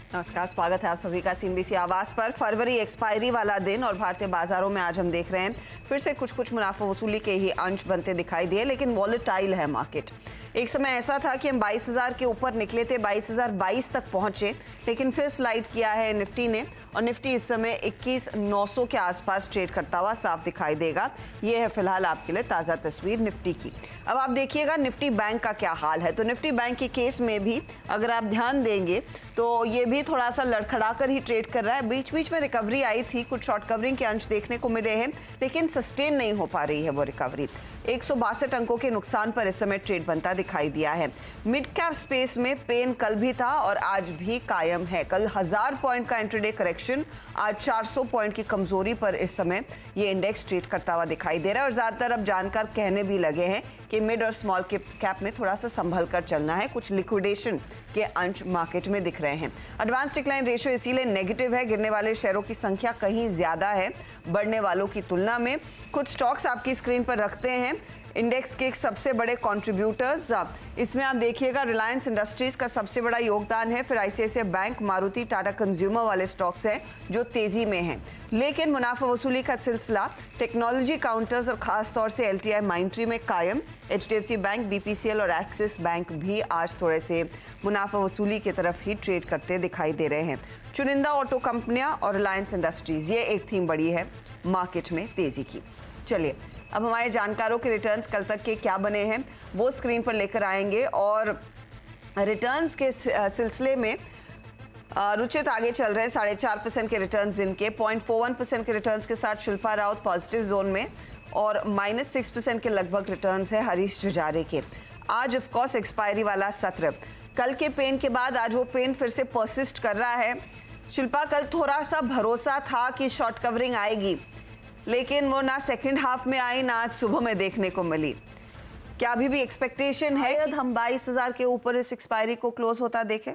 नमस्कार, स्वागत है आप सभी का सीएनबीसी आवाज पर। फरवरी एक्सपायरी वाला दिन और भारतीय बाजारों में आज हम देख रहे हैं फिर से कुछ मुनाफा वसूली के ही अंश बनते दिखाई दिए, लेकिन वॉलेटाइल है मार्केट। एक समय ऐसा था कि हम 22,000 के ऊपर निकले थे, 22,022 तक पहुंचे, लेकिन फिर स्लाइड किया है निफ्टी ने और निफ्टी इस समय 21,900 के आसपास ट्रेड करता हुआ साफ दिखाई देगा। ये है फिलहाल आपके लिए ताज़ा तस्वीर निफ्टी की। अब आप देखिएगा निफ्टी बैंक का क्या हाल है। तो निफ्टी बैंक के केस में भी अगर आप ध्यान देंगे तो ये भी थोड़ा सा लड़खड़ा कर ही ट्रेड कर रहा है। बीच बीच में रिकवरी आई थी, कुछ शॉर्ट कवरिंग के अंश देखने को मिले हैं, लेकिन सस्टेन नहीं हो पा रही है वो रिकवरी। 162 अंकों के नुकसान पर इस समय ट्रेड बनता दिखाई दिया है। मिड कैप स्पेस में पेन कल भी था और आज भी कायम है। कल 1000 पॉइंट का इंट्राडे करेक्शन, आज 400 पॉइंट की कमजोरी पर इस समय ये इंडेक्स ट्रेड करता हुआ दिखाई दे रहा है। और ज्यादातर अब जानकार कहने भी लगे हैं कि मिड और स्मॉल कैप में थोड़ा सा संभल कर चलना है। कुछ लिक्विडेशन के अंश मार्केट में दिख रहे हैं। एडवांस डिक्लाइन रेशियो इसीलिए नेगेटिव है, गिरने वाले शेयरों की संख्या कहीं ज्यादा है बढ़ने वालों की तुलना में। कुछ स्टॉक्स आपकी स्क्रीन पर रखते हैं इंडेक्स के सबसे बड़े कंट्रीब्यूटर्स। इसमें आप देखिएगा रिलायंस इंडस्ट्रीज का सबसे बड़ा योगदान है, फिर ICICI bank, Maruti, Tata consumer वाले स्टॉक्स हैं जो तेजी में हैं। लेकिन मुनाफा वसूली का सिलसिला टेक्नोलॉजी काउंटर्स और खास तौर से एलटीआई माइंट्री में कायम। एचडीएफसी बैंक, बीपीसीएल और एक्सिस बैंक भी आज थोड़े से मुनाफा वसूली की तरफ ही ट्रेड करते दिखाई दे रहे हैं। चुनिंदा ऑटो कंपनियां और रिलायंस इंडस्ट्रीज, ये एक थीम बड़ी है मार्केट में तेजी की। चलिए अब हमारे जानकारों के रिटर्न्स कल तक के क्या बने हैं वो स्क्रीन पर लेकर आएंगे। और रिटर्न्स के सिलसिले में रुचित आगे चल रहे हैं, 4.5% के रिटर्न्स इनके, 0.41% के रिटर्न्स के साथ शिल्पा राउत पॉजिटिव जोन में और -6% के लगभग रिटर्न्स है हरीश जुजारे के। आज ऑफकोर्स एक्सपायरी वाला सत्र, कल के पेन के बाद आज वो पेन फिर से परसिस्ट कर रहा है। शिल्पा, कल थोड़ा सा भरोसा था कि शॉर्ट कवरिंग आएगी, लेकिन वो ना सेकंड हाफ में आई ना आज सुबह में देखने को मिली। क्या अभी भी एक्सपेक्टेशन है कि हम 22,000 के ऊपर इस एक्सपायरी को क्लोज होता देखें?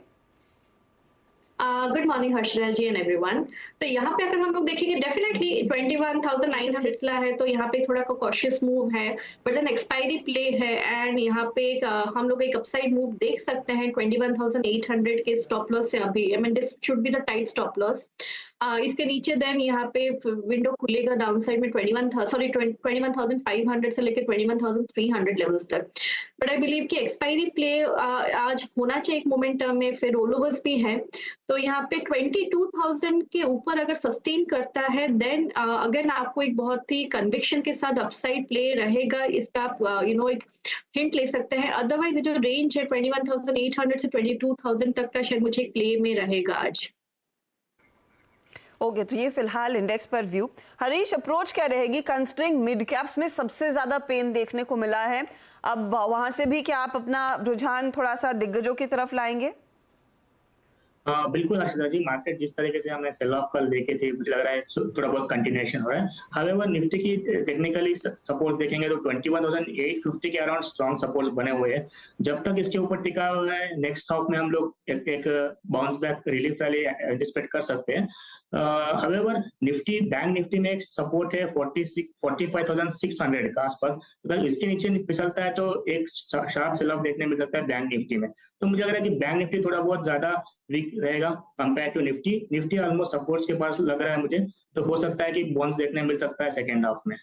Good morning Harshada ji and everyone. तो यहाँ पे अगर हम लोग देखेंगे डेफिनेटली 21,900 हिस्सा है, तो यहाँ पे थोड़ा कॉशियस मूव है, बट एन एक्सपायरी प्ले है एंड यहाँ पे हम लोग एक अपसाइड मूव देख सकते हैं 21,800 के स्टॉप लॉस से अभी। I mean this should be the tight stop loss. इसके नीचे देन यहाँ पे विंडो खुलेगा डाउनसाइड में 21,500 से लेकर 21,300 लेवल्स तक। बट आई बिलीव कि एक्सपायरी प्ले आज होना चाहिए एक मोमेंटम में, फिर रोलोवर्स भी है। तो यहाँ पे 22,000 के ऊपर अगर सस्टेन करता है देन अगेन आपको एक बहुत ही कन्विक्शन के साथ अपसाइड प्ले रहेगा, इसका आप एक हिंट ले सकते हैं। अदरवाइज जो रेंज है 21,800 से 22,000 तक का शायद मुझे प्ले में रहेगा आज। ओके, तो ये फिलहाल इंडेक्स पर व्यू। हरीश, अप्रोच क्या रहेगी कंसिडरिंग मिड कैप्स में सबसे ज्यादा पेन देखने को मिला है? अब वहां से भी क्या आप अपना रुझान थोड़ा सा दिग्गजों की तरफ लाएंगे? बिल्कुल हर्षदा जी, मार्केट जिस तरीके से हमने सेल ऑफ कल देखे थे, मुझे लग रहा है थोड़ा बहुत कंटिन्यूएशन हो रहा है। हाउएवर निफ्टी की टेक्निकली सपोर्ट देखेंगे तो 21,850 के अराउंड स्ट्रॉन्ग सपोर्ट बने हुए हैं। जब तक इसके ऊपर टिका हुआ है, नेक्स्ट हाफ में हम लोग एक bounce back relief rally anticipate कर सकते हैं। हाउएवर निफ्टी, बैंक निफ्टी में एक सपोर्ट है 45,600 के आसपास। अगर इसके नीचे फिसलता है तो एक शार्प सेल ऑफ देखने मिल सकता है बैंक निफ्टी में। तो मुझे लग रहा है कि बैंक निफ्टी थोड़ा बहुत ज्यादा वीक रहेगा compare to Nifty. Nifty almost supports के पास लग रहा है मुझे, तो हो सकता है कि बाउंस देखने मिल सकता है सेकेंड हाफ में।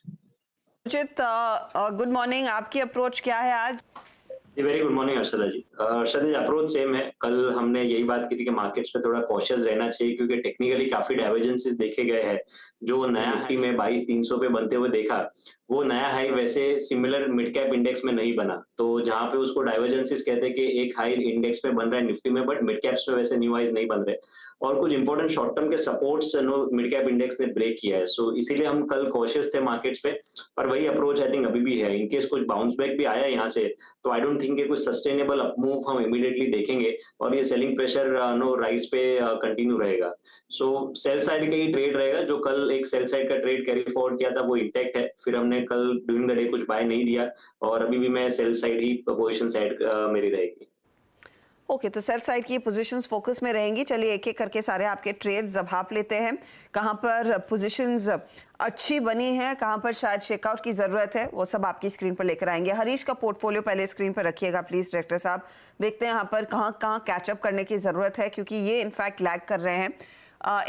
उचित, गुड मॉर्निंग, आपकी अप्रोच क्या है आज? जी वेरी गुड मॉर्निंग हर्षदा जी। हर्षदा जी, अप्रोच सेम है। कल हमने यही बात की थी कि मार्केट्स पे थोड़ा कॉशियस रहना चाहिए, क्योंकि टेक्निकली काफी डाइवर्जेंसेस देखे गए हैं। जो नया हाई में 22,300 पे बनते हुए देखा, वो नया हाई वैसे सिमिलर मिड कैप इंडेक्स में नहीं बना। तो जहां पे उसको डाइवर्जेंसेस कहते हैं कि एक हाई इंडेक्स पे बन रहा है निफ्टी में, बट मिड कैप्स में वैसे न्यू हाईज नहीं बन रहे। और कुछ इंपॉर्टेंट शॉर्ट टर्म के सपोर्ट्स मिड कैप इंडेक्स ने ब्रेक किया है। सो इसीलिए हम कल कॉशियस थे मार्केट्स पे। पर वही अप्रोच आई थिंक अभी भी है। इनकेस कुछ बाउंस बैक भी आया यहाँ से, तो आई डोंट थिंक कि कुछ सस्टेनेबल अप मूव हम इमीडिएटली देखेंगे और ये सेलिंग प्रेशर राइज पे कंटिन्यू रहेगा। सो सेल साइड का ही ट्रेड रहेगा। जो कल एक सेल साइड का ट्रेड कैरी फॉरवर्ड किया था वो इंटैक्ट है। फिर हमने कल ड्यूरिंग द डे कुछ बाय नहीं दिया और अभी भी मैं सेल साइड ही पोजीशन साइड मेरी रहेगी। ओके, तो सेल साइड की पोजीशंस फोकस में रहेंगी। चलिए एक एक करके सारे आपके ट्रेड्स अब भाप लेते हैं, कहां पर पोजीशंस अच्छी बनी है, कहां पर शायद चेकआउट की जरूरत है, वो सब आपकी स्क्रीन पर लेकर आएंगे। हरीश का पोर्टफोलियो पहले स्क्रीन पर रखिएगा प्लीज डायरेक्टर साहब। देखते हैं यहाँ पर कहां कैचअप करने की जरूरत है, क्योंकि ये इनफैक्ट लैग कर रहे हैं।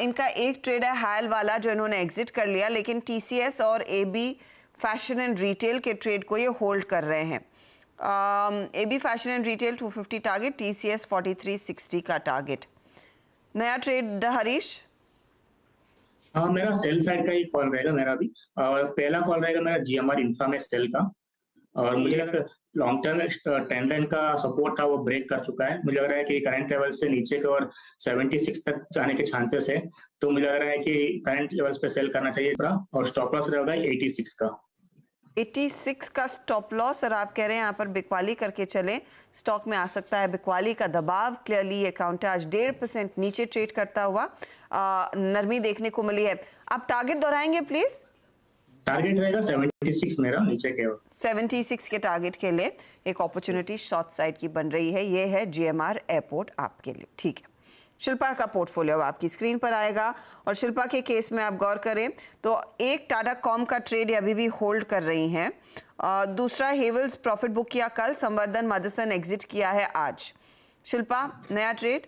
इनका एक ट्रेड है हायल वाला जो इन्होंने एग्जिट कर लिया, लेकिन TCS और AB फैशन एंड रिटेल के ट्रेड को ये होल्ड कर रहे हैं। AB fashion and retail 250 target, TCS 4360 का टारगेट। नया ट्रेड हरीश? हाँ, मेरा सेल साइड का ही कॉल रहेगा मेरा भी। और पहला कॉल रहेगा मेरा GMR इंफ्रा में सेल का। और मुझे लगता है लॉन्ग टर्म ट्रेंड लाइन का सपोर्ट था वो ब्रेक कर चुका है। मुझे लग रहा है कि करंट लेवल से नीचे की ओर 76 तक जाने के चांसेस है। तो मुझे लग रहा है कि करंट लेवल्स पे सेल करना चाहिए थोड़ा, और स्टॉप लॉस रहेगा 86 का। 86 का स्टॉप लॉस, और आप कह रहे हैं यहाँ पर बिकवाली करके चलें, स्टॉक में आ सकता है बिकवाली का दबाव। क्लियरली ये काउंटर आज 1.5% नीचे ट्रेड करता हुआ नरमी देखने को मिली है। आप टारगेट दोहराएंगे प्लीज? टारगेट रहेगा 76 मेरा नीचे के ओर। 76 के टारगेट के लिए एक अपॉर्चुनिटी शॉर्ट साइड की बन रही है। ये है GMR एयरपोर्ट आपके लिए। ठीक है, शिल्पा का पोर्टफोलियो आपकी स्क्रीन पर आएगा, और शिल्पा के केस में आप गौर करें तो एक टाटा कॉम का ट्रेड अभी भी होल्ड कर रही हैं, दूसरा हेवल्स प्रॉफिट बुक किया कल, संवर्धन मदरसन एग्जिट किया है आज। शिल्पा, नया ट्रेड?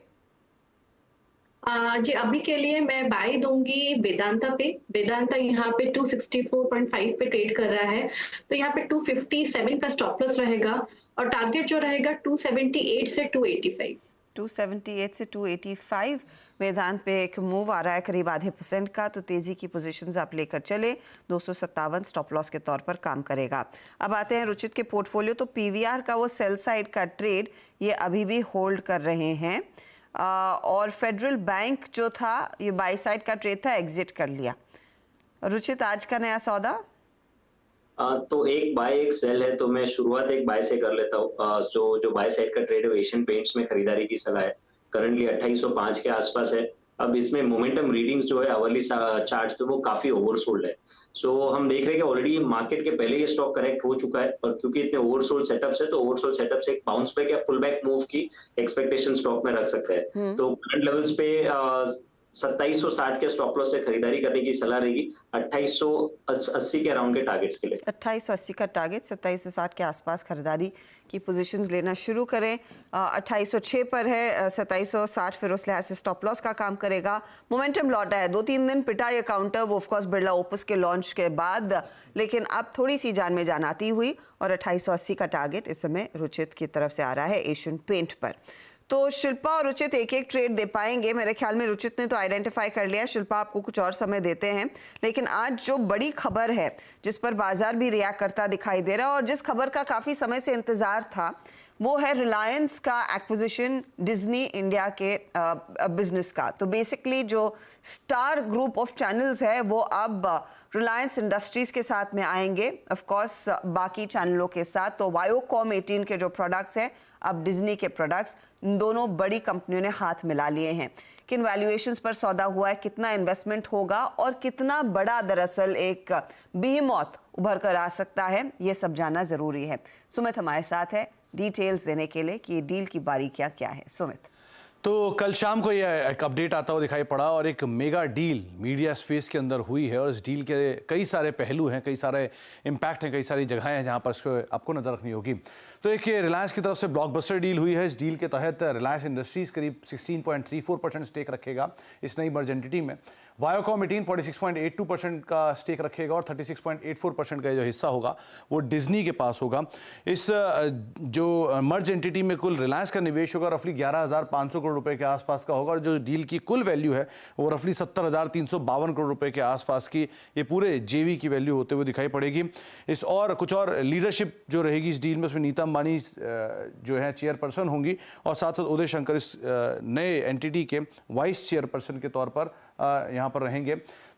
जी अभी के लिए मैं बाय दूंगी वेदांता पे। वेदांता यहाँ पे 264.5 पे ट्रेड कर रहा है, तो यहाँ पे 257 का स्टॉप लॉस रहेगा, और टारगेट जो रहेगा 278 से 285। 278 से 285 वेदांत पे एक मूव आ रहा है करीब आधे % का, तो तेजी की पोजीशंस आप लेकर चले। 257 स्टॉप लॉस के तौर पर काम करेगा। अब आते हैं रुचित के पोर्टफोलियो। तो PVR का वो सेल साइड का ट्रेड ये अभी भी होल्ड कर रहे हैं, और फेडरल बैंक जो था ये बाई साइड का ट्रेड था, एग्जिट कर लिया। रुचित, आज का नया सौदा? तो एक बाय एक सेल है, तो मैं शुरुआत एक बाय से कर लेता हूँ। जो बाय साइड का ट्रेड है एशियन पेंट्स में खरीदारी की सलाह है, करंटली 2805 के आसपास है। अब इसमें मोमेंटम रीडिंग्स जो है अवर्ली चार्ट्स पे वो काफी ओवरसोल्ड है। सो हम देख रहे हैं कि ऑलरेडी मार्केट के पहले ये स्टॉक करेक्ट हो चुका है, और क्योंकि इतने ओवरसोल्ड सेटअप्स है तो ओवरसोल्ड सेटअप से एक बाउंस बैक या पुल बैक मूव की एक्सपेक्टेशन स्टॉक में रख सकते हैं। तो करंट लेवल्स पे 2760 के स्टॉप लॉस से खरीदारी करने की सलाह रहेगी 2880 के अराउंड के टारगेट्स के लिए। 2880 का टारगेट, 2760 के आसपास खरीदारी की पोजीशंस लेना शुरू करें। 2806 पर है, 2760 फिर उस लिहाज से स्टॉप लॉस का काम करेगा। मोमेंटम लौटा है, 2-3 दिन पिटा ये काउंटर, वो ऑफकोर्स बिरला ओपस के लॉन्च के बाद, लेकिन अब थोड़ी सी जान में जान आती हुई, और 2880 का टारगेट इस समय रुचित की तरफ से आ रहा है एशियन पेंट पर। तो शिल्पा और रुचित एक एक ट्रेड दे पाएंगे। मेरे ख्याल में रुचित ने तो आइडेंटिफाई कर लिया, शिल्पा आपको कुछ और समय देते हैं। लेकिन आज जो बड़ी खबर है जिस पर बाजार भी रिएक्ट करता दिखाई दे रहा है, और जिस खबर का काफी समय से इंतजार था, वो है रिलायंस का एक्विजिशन डिज्नी इंडिया के बिजनेस का। तो बेसिकली जो स्टार ग्रुप ऑफ चैनल्स है वो अब रिलायंस इंडस्ट्रीज के साथ में आएंगे, ऑफ कोर्स बाकी चैनलों के साथ। तो वायोकॉम 18 के जो प्रोडक्ट्स हैं अब डिज्नी के प्रोडक्ट्स, दोनों बड़ी कंपनियों ने हाथ मिला लिए हैं। किन वैल्यूएशंस पर सौदा हुआ है, कितना इन्वेस्टमेंट होगा, और कितना बड़ा दरअसल एक बीहेमॉथ उभर कर आ सकता है, ये सब जानना जरूरी है। सुमित हमारे साथ है डिटेल्स देने के लिए कि ये डील की बारीकियां क्या है। सुमित, तो कल शाम को ये एक अपडेट आता हुआ दिखाई पड़ा, और एक मेगा डील मीडिया स्पेस के अंदर हुई है, और इस डील के कई सारे पहलू हैं, कई सारे इम्पैक्ट हैं, कई सारी जगहें हैं जहां पर इसको आपको नजर रखनी होगी। तो एक रिलायंस की तरफ से ब्लॉकबस्टर डील हुई है। इस डील के तहत रिलायंस इंडस्ट्रीज करीब 16.34% स्टेक रखेगा इस नई मर्ज एंटिटी में। वायोकॉम 18 46.82% का स्टेक रखेगा, और 36.84% का जो हिस्सा होगा वो डिज्नी के पास होगा। इस जो मर्ज एंटिटी में कुल रिलायंस का निवेश होगा रफली 11,500 करोड़ रुपए के आसपास का होगा, और जो डील की कुल वैल्यू है वो रफली 70,352 करोड़ रुपए के आसपास की ये पूरे जेवी की वैल्यू होते हुए दिखाई पड़ेगी। इस और कुछ और लीडरशिप जो रहेगी इस डील में, उसमें नीता अंबानी जो है चेयरपर्सन होंगी, और साथ साथ उदय शंकर इस नए एंटिटी के वाइस चेयरपर्सन के तौर पर यहाँ पर रहेंगे।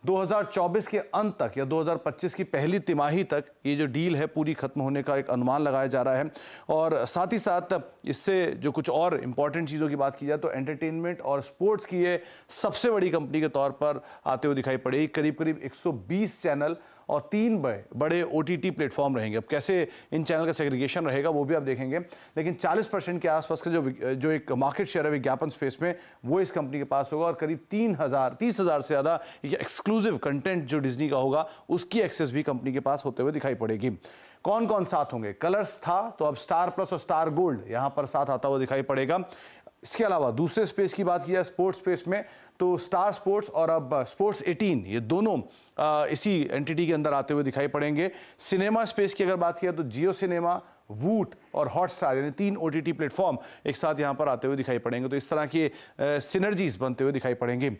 2024 के अंत तक या 2025 की पहली तिमाही तक ये जो डील है पूरी खत्म होने का एक अनुमान लगाया जा रहा है। और साथ ही साथ इससे जो कुछ और इंपॉर्टेंट चीज़ों की बात की जाए तो एंटरटेनमेंट और स्पोर्ट्स की ये सबसे बड़ी कंपनी के तौर पर आते हुए दिखाई पड़ेगी। करीब करीब 120 चैनल और 3 बड़े OTT प्लेटफॉर्म रहेंगे। अब कैसे इन चैनल का सेग्रीगेशन रहेगा वो भी आप देखेंगे, लेकिन 40% के आसपास का जो एक मार्केट शेयर है विज्ञापन स्पेस में वो इस कंपनी के पास होगा, और करीब 30,000 से ज़्यादा एक्सक्लूसिव कंटेंट जो डिज्नी का होगा उसकी एक्सेस भी कंपनी के पास होते हुए दिखाई पड़ेगी। कौन कौन साथ होंगे? कलर्स था, तो अब स्टार प्लस और स्टार गोल्ड यहां पर साथ आता हुआ दिखाई पड़ेगा। इसके अलावा दूसरे स्पेस की बात की जाए स्पोर्ट्स स्पेस में, तो स्टार स्पोर्ट्स और अब स्पोर्ट्स 18 ये दोनों इसी एंटिटी के अंदर आते हुए दिखाई पड़ेंगे। सिनेमा स्पेस की अगर बात किया तो जियो सिनेमा, वूट और हॉटस्टार यानी 3 OTT प्लेटफॉर्म एक साथ यहां पर आते हुए दिखाई पड़ेंगे। तो इस तरह की सिनर्जीज बनते हुए दिखाई पड़ेंगे।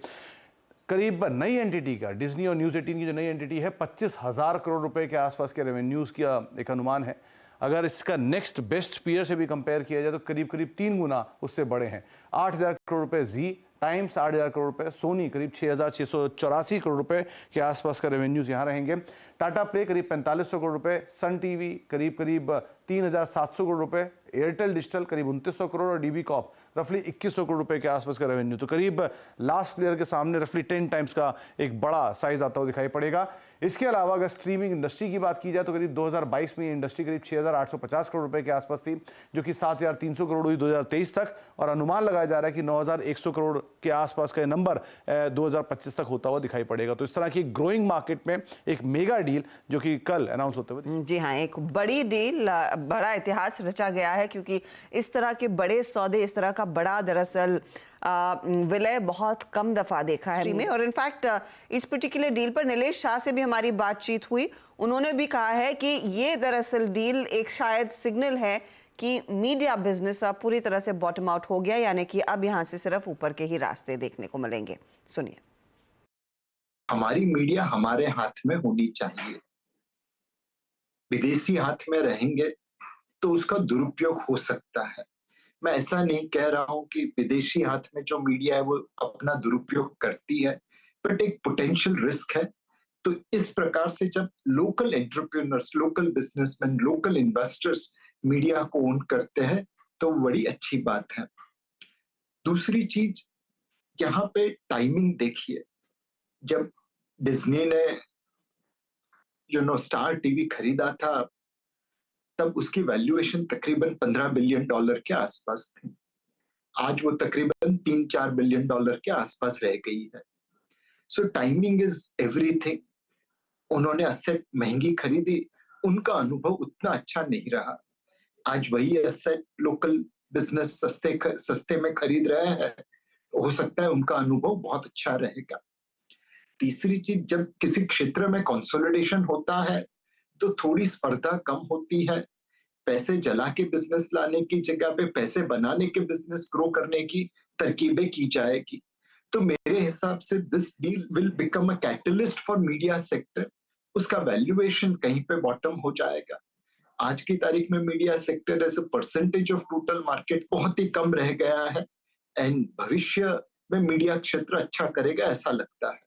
करीब नई एंटिटी का डिज्नी और न्यूज़ 18 की जो नई एंटिटी है 25,000 करोड़ रुपए के आसपास के रेवेन्यूज का एक अनुमान है। अगर इसका नेक्स्ट बेस्ट पीयर से भी कंपेयर किया जाए तो करीब 3 गुना उससे बड़े हैं। 8,000 करोड़ रुपए जी टाइम्स, 8,000 करोड़ रुपए सोनी, करीब 6,684 करोड़ रुपए के आसपास का रेवेन्यूज यहाँ रहेंगे। टाटा प्ले करीब 4500 करोड़ रुपए, सन टीवी करीब 3,700 करोड़ रुपए, एयरटेल डिजिटल करीब 2900 करोड़ और डीबी कॉप रफली 2100 करोड़ रुपए के आसपास का रेवेन्यू। तो करीब लास्ट प्लेयर के सामने रफली 10 टाइम्स का एक बड़ा साइज आता हुआ दिखाई पड़ेगा। इसके अलावा अगर स्ट्रीमिंग इंडस्ट्री की बात की जाए तो करीब 2022 में ये इंडस्ट्री करीब 6,850 करोड़ रुपए के आसपास थी, जो कि 7,300 करोड़ हुई 2023 तक, और अनुमान लगाया जा रहा है कि 9,100 करोड़ के आसपास का नंबर 2025 तक होता हुआ दिखाई पड़ेगा। तो इस तरह की ग्रोइंग मार्केट में एक मेगा डील जो कि कल अनाउंस होते हुए, जी हाँ, एक बड़ी डील, बड़ा इतिहास रचा गया है, क्योंकि इस तरह के बड़े सौदे, इस तरह का बड़ा दरअसल विलय बहुत कम दफा देखा है में। और इनफैक्ट इस पर्टिकुलर डील पर नीलेश शाह से भी हमारी बातचीत हुई। उन्होंने भी कहा है कि ये दरअसल डील एक शायद सिग्नल है कि मीडिया बिजनेस अब पूरी तरह से बॉटम आउट हो गया, यानी कि अब यहाँ से सिर्फ ऊपर के ही रास्ते देखने को मिलेंगे। सुनिए। हमारी मीडिया हमारे हाथ में होनी चाहिए। विदेशी हाथ में रहेंगे तो उसका दुरुपयोग हो सकता है। मैं ऐसा नहीं कह रहा हूं कि विदेशी हाथ में जो मीडिया है वो अपना दुरुपयोग करती है, बट एक पोटेंशियल रिस्क है। तो इस प्रकार से जब local entrepreneurs, local businessman, local investors media को ओन करते हैं तो बड़ी अच्छी बात है। दूसरी चीज, यहाँ पे टाइमिंग देखिए। जब डिज्नी ने स्टार टीवी खरीदा था तब उसकी वैल्यूएशन तकरीबन $15 बिलियन के आसपास थी। आज वो तकरीबन $3-4 बिलियन के आसपास रह गई है। सो टाइमिंग इज एवरीथिंग। उन्होंने असेट महंगी खरीदी, उनका अनुभव उतना अच्छा नहीं रहा। आज वही एसेट लोकल बिजनेस सस्ते में खरीद रहे हैं, हो सकता है उनका अनुभव बहुत अच्छा रहेगा। तीसरी चीज, जब किसी क्षेत्र में कंसोलिडेशन होता है तो थोड़ी स्पर्धा कम होती है। पैसे जला के बिजनेस लाने की जगह पे पैसे बनाने के बिजनेस ग्रो करने की तरकीबें की जाएगी। तो मेरे हिसाब से this deal will become a catalyst for media sector. उसका वैल्यूएशन कहीं पे बॉटम हो जाएगा। आज की तारीख में media sector as a percentage of total market बहुत ही कम रह गया है, एंड भविष्य में मीडिया क्षेत्र अच्छा करेगा ऐसा लगता है।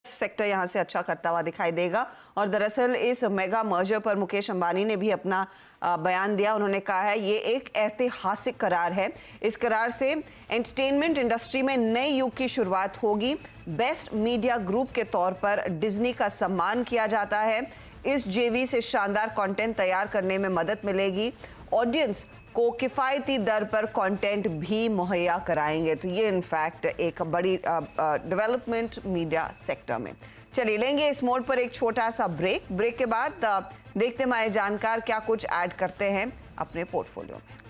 सेक्टर यहां से अच्छा करता हुआ दिखाई देगा। और दरअसल इस मेगा मर्जर पर मुकेश अंबानी ने भी अपना बयान दिया। उन्होंने कहा है ये एक ऐतिहासिक करार है। इस करार से एंटरटेनमेंट इंडस्ट्री में नए युग की शुरुआत होगी। बेस्ट मीडिया ग्रुप के तौर पर डिज्नी का सम्मान किया जाता है। इस जेवी से शानदार कंटेंट तैयार करने में मदद मिलेगी। ऑडियंस को किफ़ायती दर पर कंटेंट भी मुहैया कराएंगे। तो ये इनफैक्ट एक बड़ी डेवलपमेंट मीडिया सेक्टर में। चलिए लेंगे इस मोड पर एक छोटा सा ब्रेक के बाद देखते हमारे जानकार क्या कुछ ऐड करते हैं अपने पोर्टफोलियो में।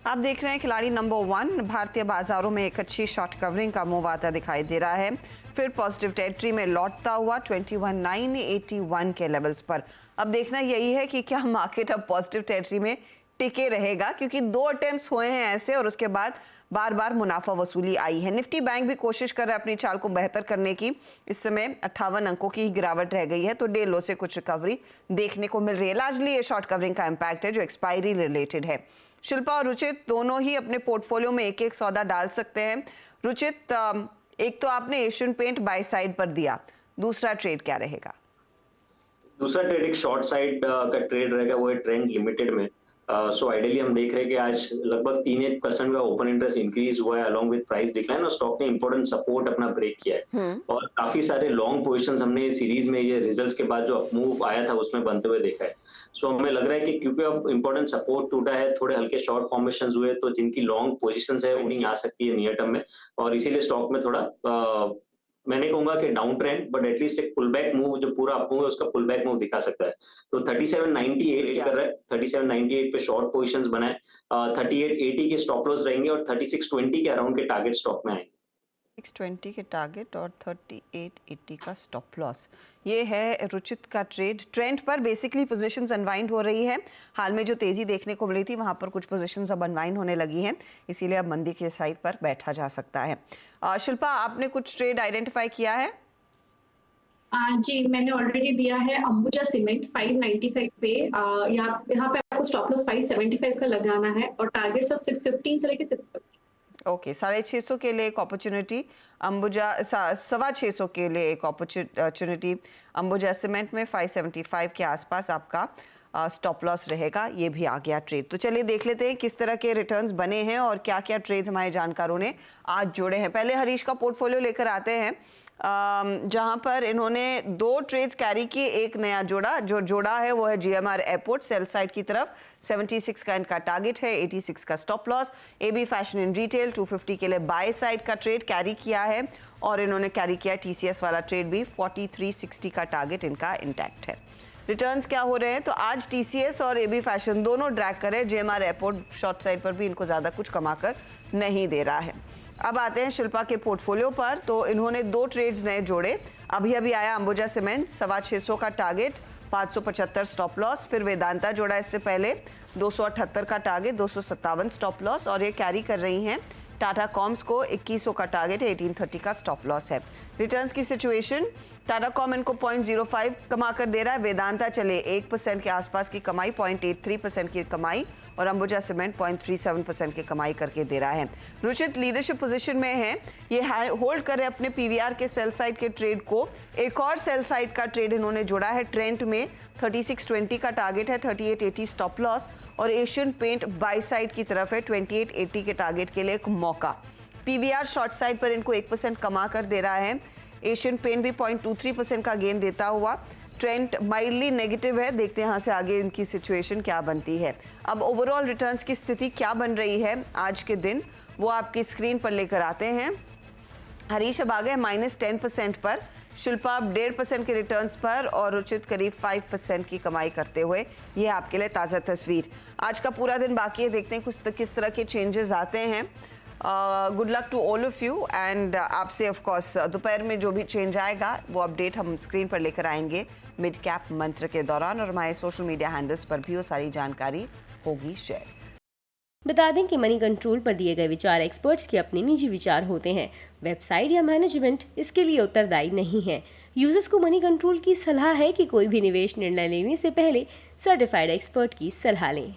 आप देख रहे हैं खिलाड़ी नंबर 1। भारतीय बाजारों में एक अच्छी शॉर्ट कवरिंग का मूव आता दिखाई दे रहा है, फिर पॉजिटिव टेरिटरी में लौटता हुआ 21,981 के लेवल्स पर। अब देखना यही है कि क्या मार्केट अब पॉजिटिव टेरिटरी में टिके रहेगा, क्योंकि 2 अटेम्प्ट्स हुए हैं ऐसे और उसके बाद बार बार मुनाफा वसूली आई है। निफ्टी बैंक भी कोशिश कर रहा है अपनी चाल को बेहतर करने की। इस समय 58 अंकों की गिरावट रह गई है, तो डे लो से कुछ रिकवरी देखने को मिल रही है। लार्जली ये शॉर्ट कवरिंग का इम्पैक्ट है जो एक्सपायरी रिलेटेड है। शिल्पा और रुचित दोनों ही अपने पोर्टफोलियो में एक एक सौदा डाल सकते हैं। रुचित, एक तो आपने एशियन पेंट बाय साइड पर दिया, दूसरा ट्रेड क्या रहेगा? दूसरा ट्रेड एक शॉर्ट साइड का ट्रेड रहेगा, वो है ट्रेंड लिमिटेड में। सो आइडियली हम देख रहे हैं कि आज लगभग 3% का ओपन इंटरेस्ट इंक्रीज हुआ है अलॉन्ग विद प्राइस डिक्लाइन, और स्टॉक ने इंपॉर्टेंट सपोर्ट अपना ब्रेक किया है और काफी सारे लॉन्ग पोजीशंस हमने सीरीज में ये रिजल्ट्स के बाद जो अपमूव आया था उसमें बनते हुए देखा है। सो हमें लग रहा है कि क्योंकि अब इंपॉर्टेंट सपोर्ट टूटा है, थोड़े हल्के शॉर्ट फॉर्मेशंस हुए, तो जिनकी लॉन्ग पोजीशंस है उन्हीं आ सकती है नियर टर्म में, और इसीलिए स्टॉक में थोड़ा मैं नहीं कहूंगा कि डाउन ट्रेंड, बट एटलीस्ट एक पुल बैक मूव, जो पूरा अप मूव है उसका पुल बैक मूव दिखा सकता है। तो 3798 कर रहा है, 3798 पे शॉर्ट पोजीशंस बनाए, 3880 के स्टॉप लॉस रहेंगे और 3620 के अराउंड के टारगेट स्टॉक में आएंगे। 620 के टारगेट और 3880 का स्टॉप लॉस, ये है रुचित का ट्रेंड पर बेसिकली पोजीशंस अनवाइंड हो रही है। हाल में जो तेजी देखने को मिली थी वहां पर कुछ पोजीशंस अब अनवाइंड होने लगी हैं, इसीलिए अब मंदी के साइड पर बैठा जा सकता है। शिल्पा, आपने कुछ ट्रेड आइडेंटिफाई किया है? जी, मैंने ऑलरेडी दिया है अंबुजा सीमेंट 595 पे, यहाँ पे आपको स्टॉप लॉस 575 का लगाना है और टारगेट सब 615 से लेके 650। ओके, 650 के लिए एक अपॉर्चुनिटी अंबुजा, 625 के लिए एक अपॉर्चुनिटी अंबुजा सीमेंट में, 575 के आसपास आपका स्टॉप लॉस रहेगा। ये भी आ गया ट्रेड। तो चलिए देख लेते हैं किस तरह के रिटर्न्स बने हैं और क्या क्या ट्रेड्स हमारे जानकारों ने आज जोड़े हैं। पहले हरीश का पोर्टफोलियो लेकर आते हैं, जहां पर इन्होंने 2 ट्रेड्स कैरी किए, एक नया जोड़ा है वो है GMR एयरपोर्ट सेल साइड की तरफ, 76 का इनका टारगेट है, 86 का stop loss. AB fashion in retail 250 के लिए बाय साइड का ट्रेड कैरी किया है और इन्होंने कैरी किया TCS वाला ट्रेड भी, 4360 का टारगेट इनका इंटैक्ट है। रिटर्न्स क्या हो रहे हैं, तो आज TCS और AB फैशन दोनों ड्रैग कर रहे हैं, GMR एयरपोर्ट शॉर्ट साइड पर भी इनको ज़्यादा कुछ कमाकर नहीं दे रहा है। अब आते हैं शिल्पा के पोर्टफोलियो पर, तो इन्होंने 2 ट्रेड्स नए जोड़े। अभी आया अंबुजा सीमेंट 625 का टारगेट, 575 स्टॉप लॉस। फिर वेदांता जोड़ा इससे पहले, 278 का टारगेट, 257 स्टॉप लॉस, और ये कैरी कर रही हैं टाटा कॉम्स को 2100 का टारगेट है, 1830 का स्टॉप लॉस है। रिटर्न्स की सिचुएशन, टाटा कॉम इनको 0.05 कमा कर दे रहा है, वेदांता चले 1% के आसपास की कमाई, 0.83% की कमाई, और अंबुजा सीमेंट 0.37% की कमाई करके दे रहा है। रुचित लीडरशिप पोजीशन में है, ये होल्ड कर रहे अपने PVR के सेल साइड के ट्रेड को। एक और सेल साइड का ट्रेड इन्होंने जोड़ा है ट्रेंट में, 3620 का टारगेट है, 3880 स्टॉप लॉस, और एशियन पेंट बाई साइड की तरफ है, 2880 के टारगेट के लिए एक मौका। PVR शॉर्ट साइड पर इनको 1% कमा कर दे रहा है, एशियन पेंट भी 0.23% का गेन देता हुआ। ट्रेंड माइल्डली नेगेटिव है, देखते हैं यहाँ से आगे इनकी सिचुएशन क्या बनती है। अब ओवरऑल रिटर्न्स की स्थिति क्या बन रही है आज के दिन, वो आपकी स्क्रीन पर लेकर आते हैं। हरीश अब आ गए -10% पर, शिल्पा 1.5% के रिटर्न्स पर, और रुचित करीब 5% की कमाई करते हुए। ये आपके लिए ताज़ा तस्वीर। आज का पूरा दिन बाकी है, देखते हैं किस तरह के चेंजेस आते हैं। Good luck to all of you, and आपसे ऑफ कोर्स दोपहर में जो भी चेंज आएगा वो अपडेट हम स्क्रीन पर लेकर आएंगे मिड कैप मंत्र के दौरान, और हमारे सोशल मीडिया हैंडल्स पर भी वो सारी जानकारी होगी शेयर। बता दें कि मनी कंट्रोल पर दिए गए विचार एक्सपर्ट्स के अपने निजी विचार होते हैं। वेबसाइट या मैनेजमेंट इसके लिए उत्तरदायी नहीं है। यूजर्स को मनी कंट्रोल की सलाह है कि कोई भी निवेश निर्णय लेने से पहले सर्टिफाइड एक्सपर्ट की सलाह लें।